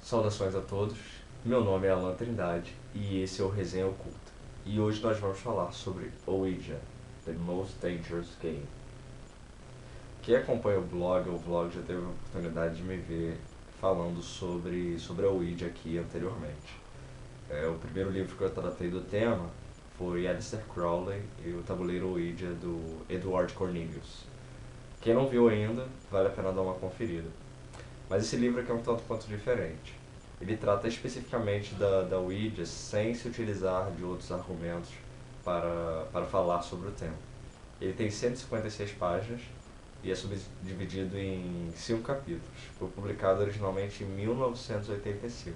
Saudações a todos, meu nome é Alan Trindade e esse é o Resenha Oculta. E hoje nós vamos falar sobre Ouija, The Most Dangerous Game. Quem acompanha o vlog já teve a oportunidade de me ver falando sobre a Ouija aqui anteriormente. O primeiro livro que eu tratei do tema foi Aleister Crowley e o Tabuleiro Ouija do Edward Cornelius. Quem não viu ainda, vale a pena dar uma conferida. Mas esse livro aqui é um tanto quanto diferente. Ele trata especificamente da Ouija sem se utilizar de outros argumentos para falar sobre o tema. Ele tem 156 páginas e é subdividido em 5 capítulos. Foi publicado originalmente em 1985.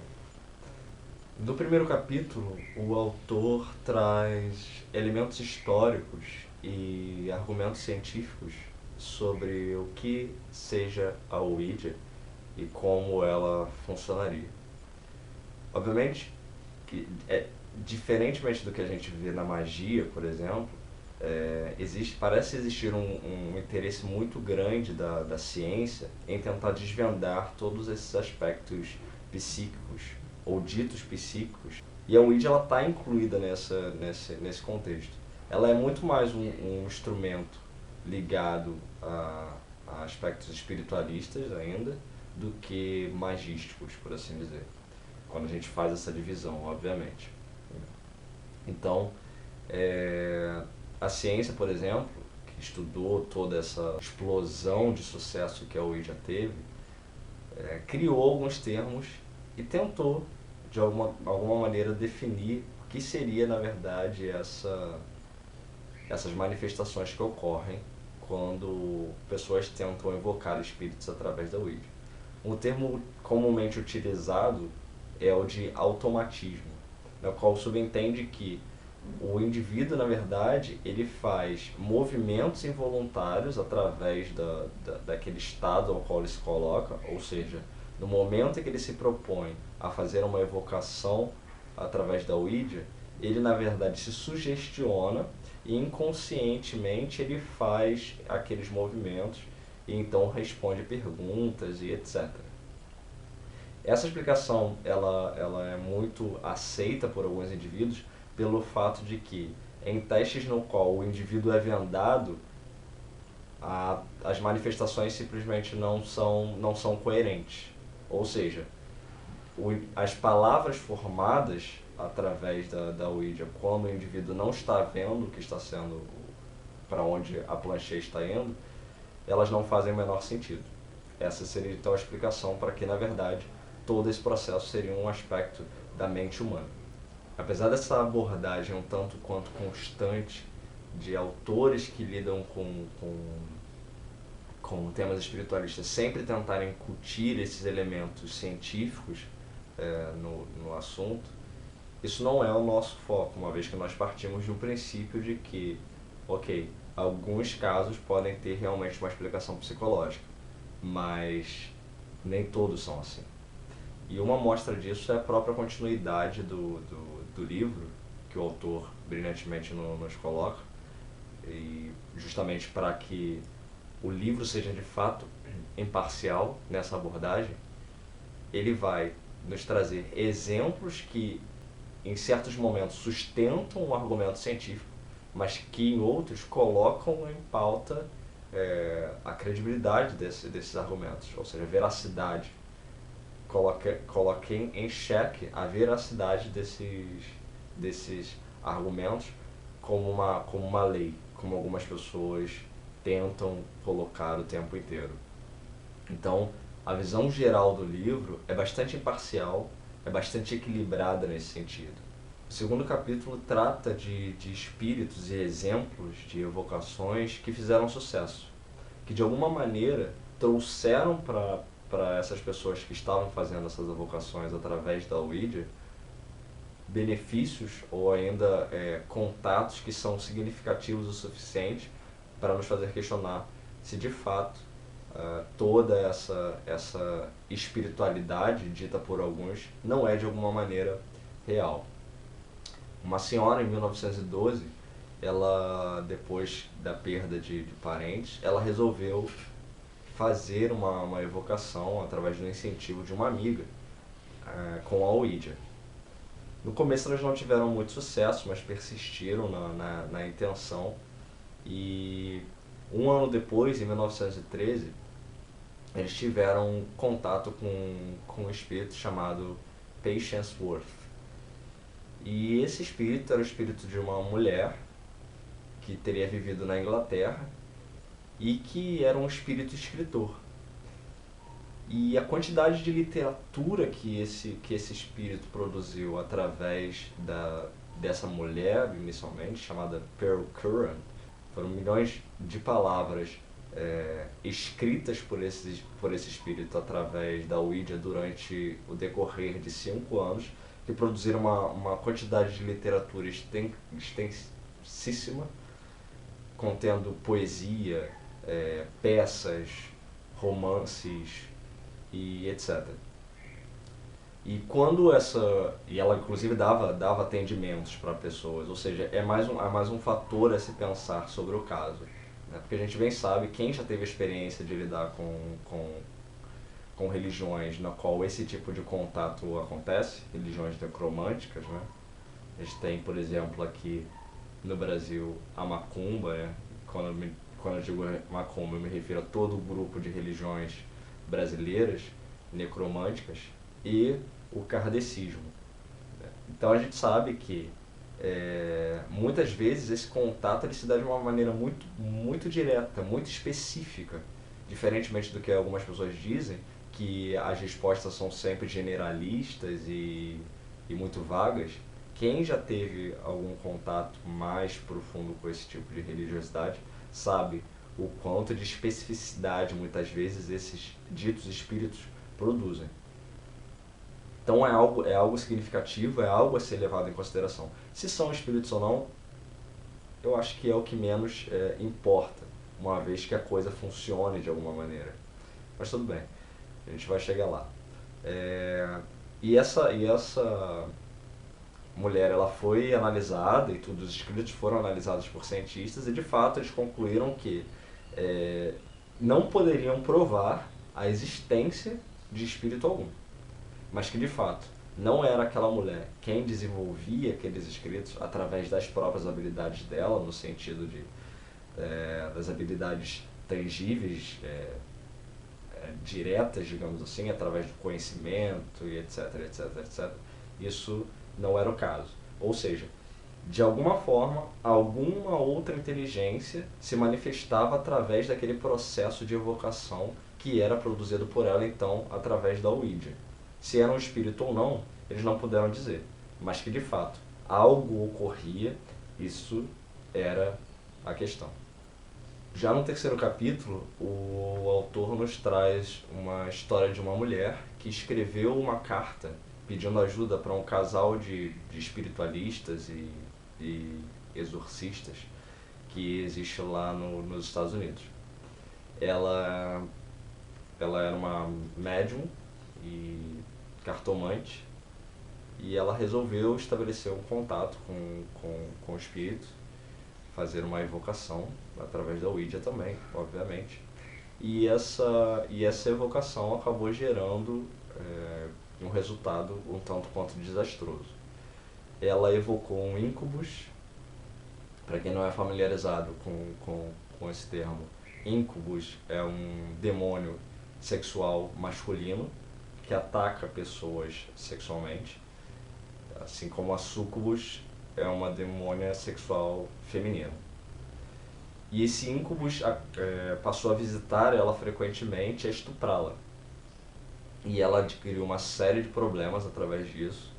No primeiro capítulo, o autor traz elementos históricos e argumentos científicos sobre o que seja a Ouija e como ela funcionaria. Obviamente, diferentemente do que a gente vê na magia, por exemplo, parece existir um interesse muito grande da ciência em tentar desvendar todos esses aspectos psíquicos, ou ditos psíquicos, e a Ouija está incluída nesse contexto. Ela é muito mais um instrumento ligado a aspectos espiritualistas ainda, do que magísticos, por assim dizer, quando a gente faz essa divisão, obviamente. Então, a ciência, por exemplo, que estudou toda essa explosão de sucesso que a Ouija teve, criou alguns termos e tentou, de alguma maneira, definir o que seria, na verdade, essas manifestações que ocorrem quando pessoas tentam evocar espíritos através da Ouija. Um termo comumente utilizado é o de automatismo, na qual subentende que o indivíduo, na verdade, ele faz movimentos involuntários através daquele estado ao qual ele se coloca, ou seja, no momento em que ele se propõe a fazer uma evocação através da Ouija, ele, na verdade, se sugestiona e inconscientemente ele faz aqueles movimentos e então responde perguntas e etc. Essa explicação ela é muito aceita por alguns indivíduos pelo fato de que em testes no qual o indivíduo é vendado, as manifestações simplesmente não são coerentes. Ou seja, as palavras formadas através da Ouija, quando o indivíduo não está vendo o que está sendo, para onde a plancheta está indo, elas não fazem o menor sentido. Essa seria então a explicação para que, na verdade, todo esse processo seria um aspecto da mente humana. Apesar dessa abordagem um tanto quanto constante de autores que lidam com temas espiritualistas sempre tentarem incutir esses elementos científicos no assunto, isso não é o nosso foco, uma vez que nós partimos de um princípio de que, ok, alguns casos podem ter realmente uma explicação psicológica, mas nem todos são assim. E uma mostra disso é a própria continuidade do livro, que o autor brilhantemente nos coloca, e justamente para que o livro seja de fato imparcial nessa abordagem, ele vai nos trazer exemplos que em certos momentos sustentam um argumento científico, mas que em outros colocam em pauta a credibilidade desses argumentos, ou seja, a veracidade. Coloquem em xeque a veracidade desses argumentos como uma lei, como algumas pessoas tentam colocar o tempo inteiro. Então, a visão geral do livro é bastante imparcial, é bastante equilibrada nesse sentido. O segundo capítulo trata de espíritos e exemplos de evocações que fizeram sucesso, que de alguma maneira trouxeram para essas pessoas que estavam fazendo essas evocações através da Ouija benefícios ou ainda contatos que são significativos o suficiente para nos fazer questionar se de fato toda essa espiritualidade dita por alguns não é de alguma maneira real. Uma senhora em 1912, ela, depois da perda de parentes, ela resolveu fazer uma evocação através do incentivo de uma amiga com a Ouija. No começo elas não tiveram muito sucesso, mas persistiram na intenção. E um ano depois, em 1913, eles tiveram contato com um espírito chamado Patience Worth. E esse espírito era o espírito de uma mulher que teria vivido na Inglaterra e que era um espírito escritor. E a quantidade de literatura que esse espírito produziu através dessa mulher, inicialmente, chamada Pearl Curran, foram milhões de palavras escritas por esse espírito através da Ouija durante o decorrer de 5 anos, que produziram uma quantidade de literatura extensíssima, contendo poesia, peças, romances e etc. E ela inclusive dava atendimentos para pessoas, ou seja, é mais um fator a se pensar sobre o caso, né? Porque a gente bem sabe, quem já teve a experiência de lidar com religiões na qual esse tipo de contato acontece, religiões necromânticas, né? A gente tem, por exemplo, aqui no Brasil a macumba, né? Quando eu digo macumba, eu me refiro a todo o grupo de religiões brasileiras necromânticas e o kardecismo. Então a gente sabe que muitas vezes esse contato ele se dá de uma maneira muito, muito direta, muito específica, diferentemente do que algumas pessoas dizem, que as respostas são sempre generalistas e muito vagas. Quem já teve algum contato mais profundo com esse tipo de religiosidade sabe o quanto de especificidade muitas vezes esses ditos espíritos produzem. Então é algo significativo, é algo a ser levado em consideração. Se são espíritos ou não, eu acho que é o que menos importa, uma vez que a coisa funcione de alguma maneira. Mas tudo bem, a gente vai chegar lá. E essa mulher, ela foi analisada e todos os escritos foram analisados por cientistas e de fato eles concluíram que não poderiam provar a existência de espírito algum, mas que de fato não era aquela mulher quem desenvolvia aqueles escritos através das próprias habilidades dela, no sentido das habilidades tangíveis, diretas, digamos assim, através do conhecimento e etc, etc, etc. Isso não era o caso. Ou seja, de alguma forma, alguma outra inteligência se manifestava através daquele processo de evocação que era produzido por ela, então, através da Ouija. Se era um espírito ou não, eles não puderam dizer, mas que de fato algo ocorria, isso era a questão. Já no terceiro capítulo, o autor nos traz uma história de uma mulher que escreveu uma carta pedindo ajuda para um casal de espiritualistas e exorcistas que existe lá nos Estados Unidos. Ela era uma médium e cartomante, e ela resolveu estabelecer um contato com o espírito, fazer uma evocação através da Ouija também, obviamente. E essa evocação acabou gerando um resultado um tanto quanto desastroso. Ela evocou um incubus. Para quem não é familiarizado com esse termo, incubus é um demônio sexual masculino que ataca pessoas sexualmente, assim como a sucubus é uma demônia sexual feminina. E esse incubus passou a visitar ela frequentemente e a estuprá-la. E ela adquiriu uma série de problemas através disso,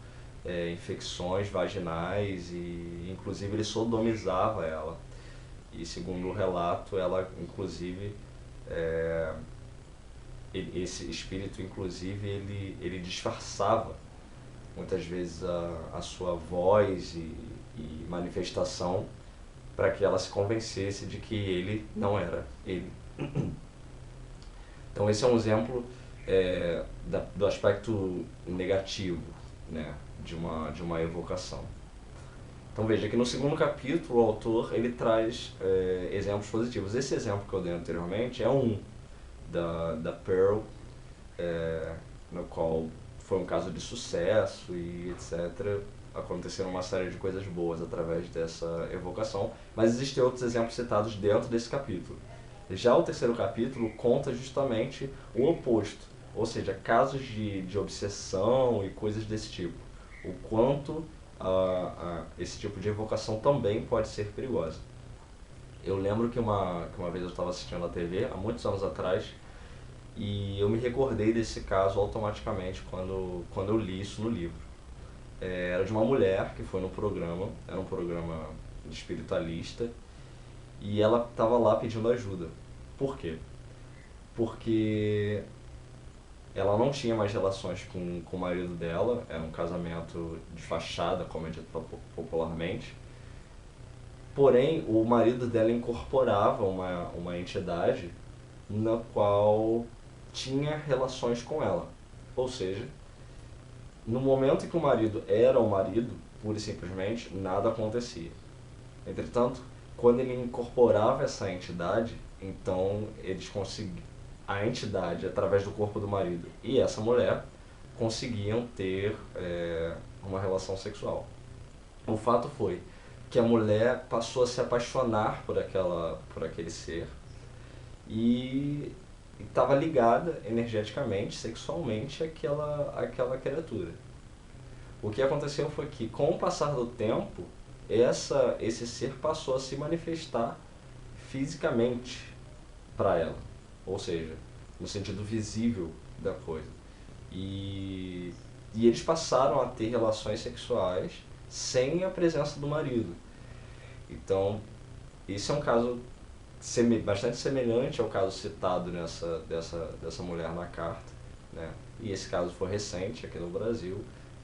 infecções vaginais, e inclusive ele sodomizava ela. E segundo o relato, ela inclusive esse espírito inclusive ele disfarçava muitas vezes a sua voz e manifestação para que ela se convencesse de que ele não era ele. Então esse é um exemplo do aspecto negativo, né, de uma evocação. Então veja que no segundo capítulo o autor ele traz exemplos positivos. Esse exemplo que eu dei anteriormente é um da Pearl, no qual foi um caso de sucesso e etc. Aconteceram uma série de coisas boas através dessa evocação, mas existem outros exemplos citados dentro desse capítulo. Já o terceiro capítulo conta justamente o oposto, ou seja, casos de obsessão e coisas desse tipo. O quanto esse tipo de evocação também pode ser perigosa. Eu lembro que uma vez eu estava assistindo a TV, há muitos anos atrás, e eu me recordei desse caso automaticamente quando eu li isso no livro. Era de uma mulher que foi no programa, era um programa espiritualista, e ela estava lá pedindo ajuda. Por quê? Porque ela não tinha mais relações com o marido dela, era um casamento de fachada, como é dito popularmente. Porém, o marido dela incorporava uma entidade na qual tinha relações com ela. Ou seja, no momento em que o marido era o marido, pura e simplesmente, nada acontecia. Entretanto, quando ele incorporava essa entidade, então eles conseguiam, a entidade, através do corpo do marido e essa mulher, conseguiam ter uma relação sexual. O fato foi que a mulher passou a se apaixonar por aquele ser e estava ligada energeticamente, sexualmente àquela criatura. O que aconteceu foi que, com o passar do tempo, esse ser passou a se manifestar fisicamente para ela, ou seja, no sentido visível da coisa. E eles passaram a ter relações sexuais sem a presença do marido. Então, esse é um caso bastante semelhante ao caso citado dessa mulher na carta, né? E esse caso foi recente aqui no Brasil.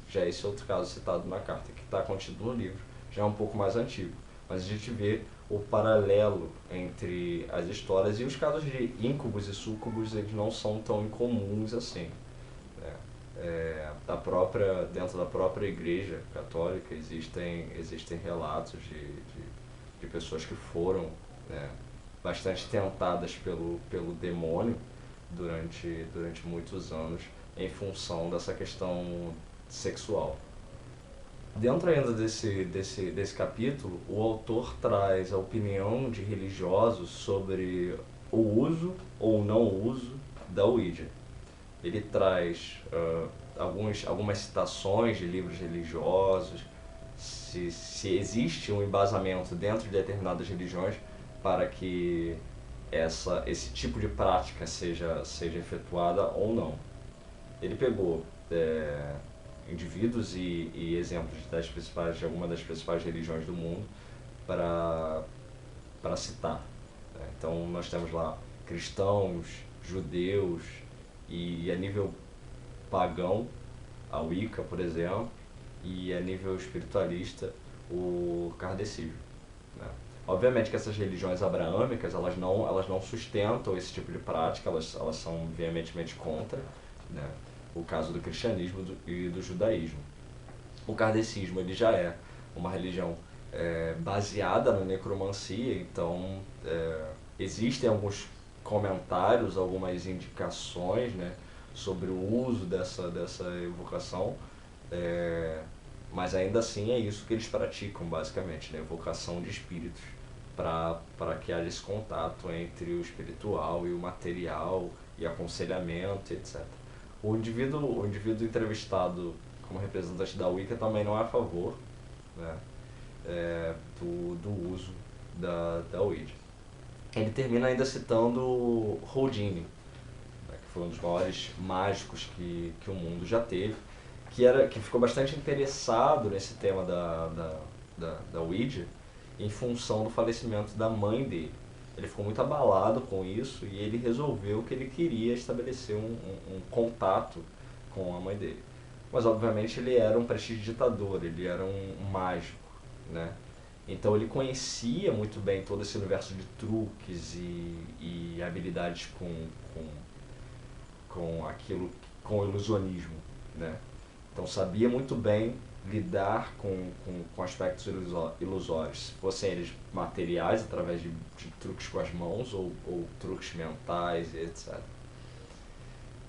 Já esse outro caso citado na carta, que está contido no livro, já é um pouco mais antigo. Mas a gente vê o paralelo entre as histórias, e os casos de íncubos e súcubos, eles não são tão incomuns assim, né? Dentro da própria igreja católica existem relatos de pessoas que foram, né, bastante tentadas pelo demônio durante muitos anos em função dessa questão sexual. Dentro ainda desse capítulo, o autor traz a opinião de religiosos sobre o uso ou não uso da Ouija. Ele traz algumas citações de livros religiosos, se existe um embasamento dentro de determinadas religiões para que esse tipo de prática seja efetuada ou não. Ele pegou indivíduos e exemplos de algumas das principais religiões do mundo para citar, né? Então nós temos lá cristãos, judeus e a nível pagão, a Wicca, por exemplo, e a nível espiritualista, o kardecismo, né? Obviamente que essas religiões abraâmicas, elas não sustentam esse tipo de prática, elas são veementemente contra, né? O caso do cristianismo e do judaísmo. O kardecismo, ele já é uma religião baseada na necromancia, então existem alguns comentários, algumas indicações, né, sobre o uso dessa evocação, mas ainda assim é isso que eles praticam basicamente, né, evocação de espíritos, para que haja esse contato entre o espiritual e o material, e aconselhamento, etc. O indivíduo entrevistado como representante da Wicca também não é a favor, né, do uso da Ouija. Ele termina ainda citando Houdini, né, que foi um dos maiores mágicos que o mundo já teve, que ficou bastante interessado nesse tema da Ouija em função do falecimento da mãe dele. Ele ficou muito abalado com isso e ele resolveu que ele queria estabelecer um contato com a mãe dele. Mas obviamente ele era um prestidigitador, ele era um mágico, né? Então ele conhecia muito bem todo esse universo de truques e habilidades com aquilo, com o ilusionismo, né? Então sabia muito bem lidar com aspectos ilusórios, se fossem eles materiais, através de truques com as mãos, ou truques mentais, etc.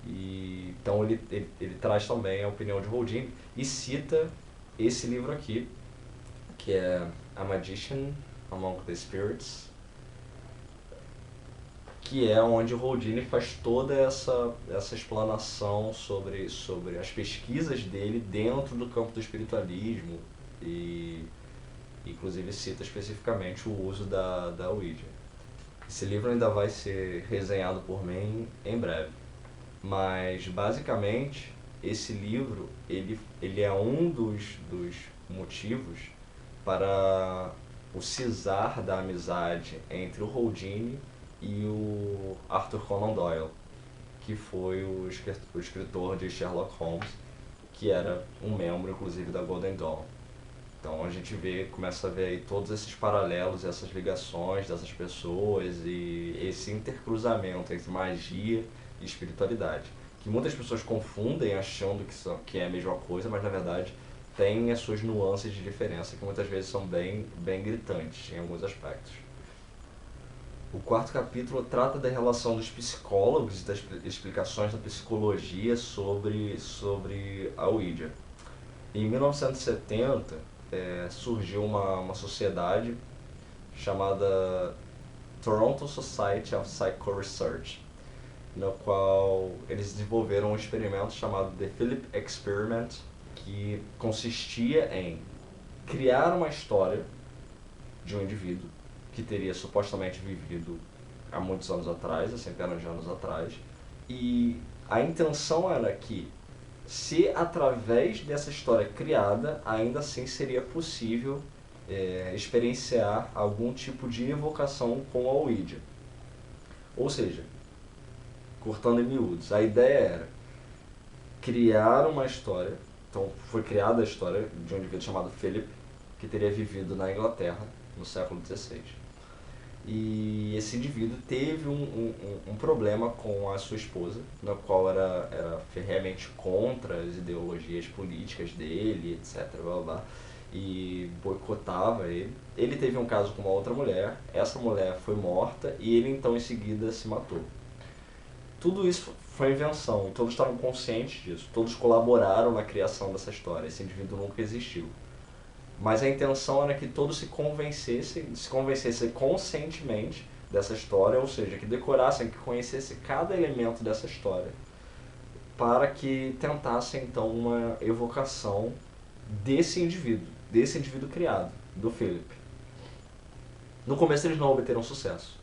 E, então ele traz também a opinião de Houdini e cita esse livro aqui, que é A Magician Among the Spirits, que é onde o Houdini faz toda essa explanação sobre as pesquisas dele dentro do campo do espiritualismo e inclusive cita especificamente o uso da Ouija. Esse livro ainda vai ser resenhado por mim em breve, mas basicamente esse livro ele é um dos motivos para o cisar da amizade entre o Houdini e o Arthur Conan Doyle, que foi o escritor de Sherlock Holmes, que era um membro inclusive da Golden Dawn. Então a gente começa a ver aí todos esses paralelos, essas ligações dessas pessoas e esse intercruzamento entre magia e espiritualidade, que muitas pessoas confundem achando que é a mesma coisa, mas na verdade tem as suas nuances de diferença que muitas vezes são bem gritantes em alguns aspectos. O quarto capítulo trata da relação dos psicólogos e das explicações da psicologia sobre a Ouija. Em 1970, surgiu uma sociedade chamada Toronto Society of Psychoresearch, no qual eles desenvolveram um experimento chamado The Philip Experiment, que consistia em criar uma história de um indivíduo que teria supostamente vivido há muitos anos atrás, há centenas de anos atrás, e a intenção era que, se através dessa história criada, ainda assim seria possível experienciar algum tipo de evocação com a Ouija. Ou seja, cortando em miúdos, a ideia era criar uma história. Então foi criada a história de um indivíduo chamado Philip, que teria vivido na Inglaterra no século XVI. E esse indivíduo teve um problema com a sua esposa, na qual era ferreamente contra as ideologias políticas dele, etc. Blá, blá, blá, e boicotava ele. Ele teve um caso com uma outra mulher, essa mulher foi morta e ele então em seguida se matou. Tudo isso foi invenção, todos estavam conscientes disso, todos colaboraram na criação dessa história, esse indivíduo nunca existiu. Mas a intenção era que todos se convencessem conscientemente dessa história, ou seja, que decorassem, que conhecessem cada elemento dessa história, para que tentassem então uma evocação desse indivíduo criado, do Philip. No começo eles não obteram sucesso,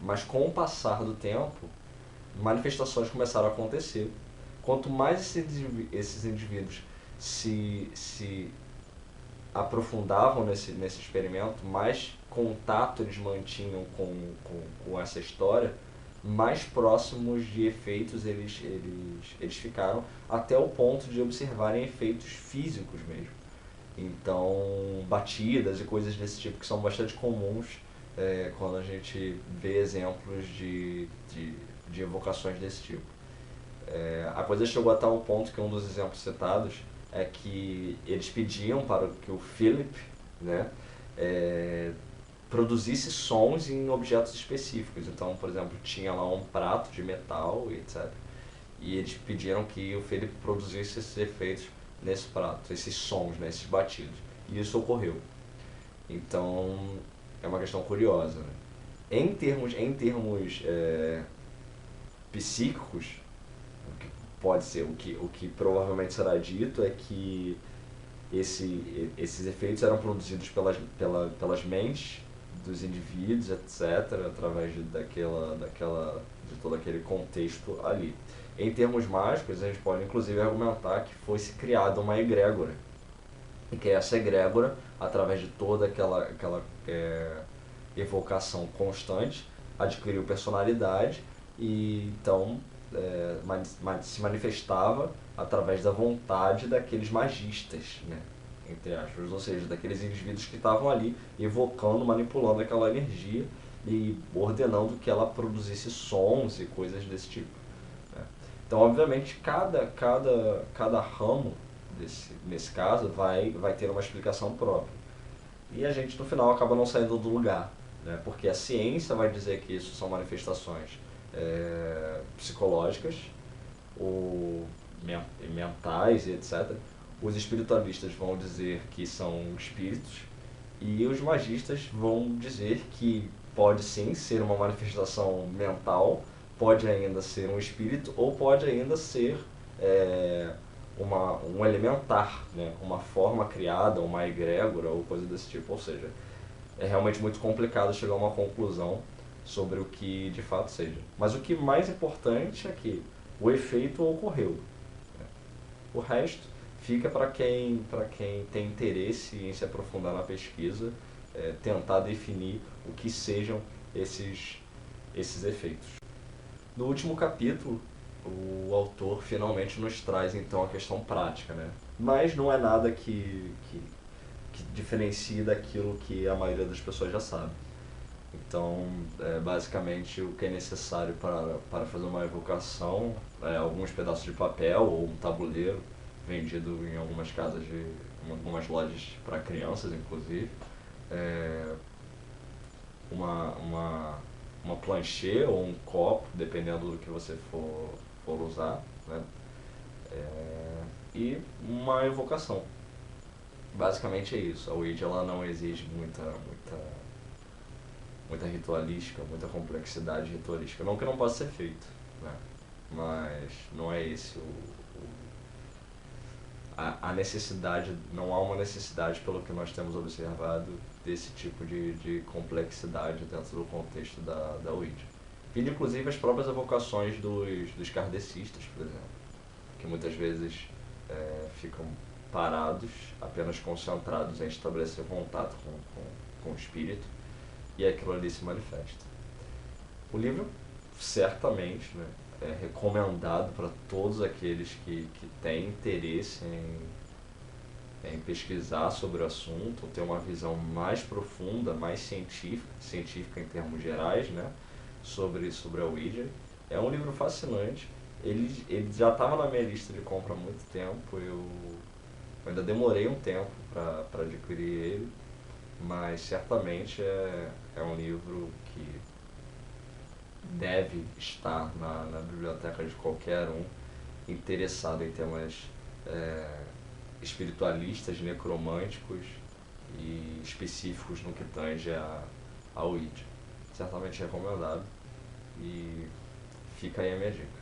mas com o passar do tempo, manifestações começaram a acontecer. Quanto mais esses indivíduos se aprofundavam nesse experimento, mais contato eles mantinham com essa história, mais próximos de efeitos eles ficaram, até o ponto de observarem efeitos físicos mesmo. Então, batidas e coisas desse tipo que são bastante comuns quando a gente vê exemplos de evocações desse tipo. A coisa chegou a tal ponto que um dos exemplos citados é que eles pediam para que o Philip, né, produzisse sons em objetos específicos. Então, por exemplo, tinha lá um prato de metal, etc. E eles pediram que o Philip produzisse esses efeitos nesse prato, esses sons, né, esses batidos. E isso ocorreu. Então, é uma questão curiosa, né? Em termos psíquicos, pode ser o que provavelmente será dito é que esses efeitos eram produzidos pelas mentes dos indivíduos, etc., através de todo aquele contexto ali. Em termos mágicos, a gente pode inclusive argumentar que fosse criada uma egrégora, e que essa egrégora, através de toda aquela evocação constante, adquiriu personalidade e então se manifestava através da vontade daqueles magistas, né, entre aspas, ou seja, daqueles indivíduos que estavam ali evocando, manipulando aquela energia e ordenando que ela produzisse sons e coisas desse tipo, né. Então, obviamente, cada ramo nesse caso vai ter uma explicação própria. E a gente, no final, acaba não saindo do lugar, né, porque a ciência vai dizer que isso são manifestações psicológicas ou mentais e etc. Os espiritualistas vão dizer que são espíritos e os magistas vão dizer que pode sim ser uma manifestação mental, pode ainda ser um espírito ou pode ainda ser é, um elementar, né? Uma forma criada, uma egrégora ou coisa desse tipo. Ou seja, é realmente muito complicado chegar a uma conclusão sobre o que de fato seja. Mas o que mais importante é que o efeito ocorreu. O resto fica para quem tem interesse em se aprofundar na pesquisa, tentar definir o que sejam esses efeitos. No último capítulo, o autor finalmente nos traz então a questão prática, né? Mas não é nada que diferencie daquilo que a maioria das pessoas já sabe. Então, basicamente, o que é necessário para fazer uma evocação é alguns pedaços de papel ou um tabuleiro vendido em algumas casas em algumas lojas para crianças, inclusive. É, uma, uma, uma planchê ou um copo, dependendo do que você for usar, né? E uma evocação. Basicamente é isso. A Ouija ela não exige muita ritualística, muita complexidade ritualística. Não que não possa ser feito, né? Mas não é esse a necessidade, não há uma necessidade, pelo que nós temos observado, desse tipo de complexidade dentro do contexto da Ouija. E inclusive as próprias evocações dos kardecistas, por exemplo, que muitas vezes ficam parados, apenas concentrados em estabelecer contato com o espírito, e aquilo ali se manifesta. O livro, certamente, né, é recomendado para todos aqueles que têm interesse em pesquisar sobre o assunto, ter uma visão mais profunda, mais científica em termos gerais, né, sobre a Ouija. É um livro fascinante. Ele já estava na minha lista de compra há muito tempo. Eu ainda demorei um tempo para adquirir ele, mas certamente é um livro que deve estar na biblioteca de qualquer um interessado em temas espiritualistas, necromânticos e específicos no que tange a Ouija. Certamente recomendado e fica aí a minha dica.